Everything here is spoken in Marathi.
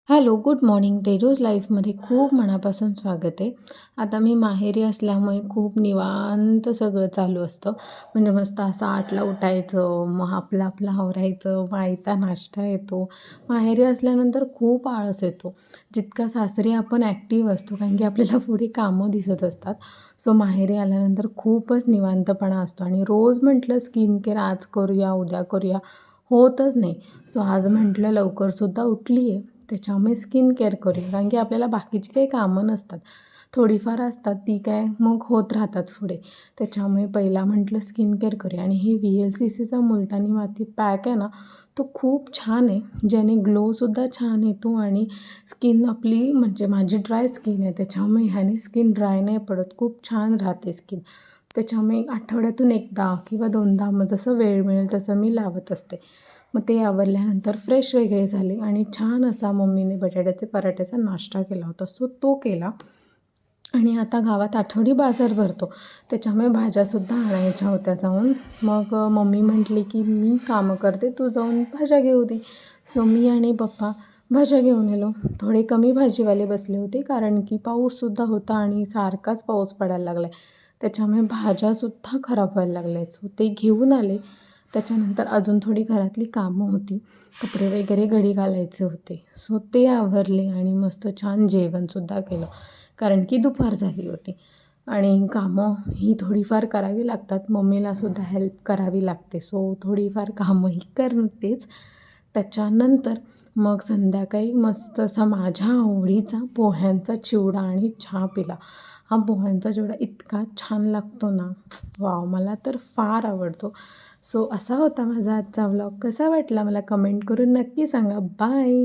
Hello, good morning. तेजोज लाईफमध्ये खूप मनापासून स्वागत आहे. आता मी माहेरी असल्यामुळे खूप निवांत सगळं चालू असतं. म्हणजे मस्त असं 8ला उठायचं, मग आपलं आपलं आवरायचं, मग नाश्ता येतो. माहेरी असल्यानंतर खूप आळस येतो. जितका सासरी आपण ॲक्टिव्ह असतो, कारण की आपल्याला पुढे कामं दिसत असतात. सो माहेरी आल्यानंतर खूपच निवांतपणा असतो आणि रोज म्हटलं स्किन केअर आज करूया, उद्या करूया, होतच नाही. सो आज म्हटलं लवकरसुद्धा उठली आहे, त्याच्यामुळे स्किन केअर करूया. कारण की आपल्याला बाकीची काही कामं नसतात, थोडीफार असतात, ती काय मग होत राहतात पुढे. त्याच्यामुळे पहिला म्हटलं स्किन केअर करूया आणि हे VLCCचा मुलतानी माती पॅक आहे ना, तो खूप छान आहे, ज्याने ग्लोसुद्धा छान येतो आणि स्किन आपली म्हणजे माझी ड्राय स्किन आहे, त्याच्यामुळे ह्याने स्किन ड्राय नाही पडत, खूप छान राहते स्किन. त्याच्यामुळे आठवड्यातून 1दा किंवा 2दा मग जसं वेळ मिळेल तसं मी लावत असते. मग ते आवरल्यानंतर फ्रेश वगैरे झाले आणि छान असा मम्मीने बटाट्याचे पराठ्याचा नाश्ता केला होता, सो तो केला. आणि आता गावात आठवडी बाजार भरतो, त्याच्यामुळे भाज्यासुद्धा आणायच्या होत्या जाऊन. मग मम्मी म्हटली की मी कामं करते, तू जाऊन भाज्या घेऊ दे. सो मी आणि पप्पा भाज्या घेऊन गेलो. थोडे कमी भाजीवाले बसले होते, कारण की पाऊससुद्धा होता आणि सारखाच पाऊस पडायला लागला आहे, त्याच्यामुळे भाज्यासुद्धा खराब व्हायला लागल्या आहेत. सो ते घेऊन आले. त्याच्यानंतर अजून थोडी घरातली कामं होती, कपडे वगैरे घडी घालायचे होते, सो ते आवरले आणि मस्त छान जेवणसुद्धा केलं, कारण की दुपार झाली होती. आणि कामं ही थोडीफार करावी लागतात, मम्मीलासुद्धा हेल्प करावी लागते, सो थोडीफार कामंही करतेच. त्याच्यानंतर मग संध्याकाळी मस्त असा माझ्या आवडीचा पोह्यांचा चिवडा आणि चहा पिला. हा पोह्यांचा चिवडा इतका छान लागतो ना, वाव, मला तर फार आवडतो. सो असा होता माझा आजचा व्लॉग. कसा वाटला मला कमेंट करून नक्की सांगा. बाय.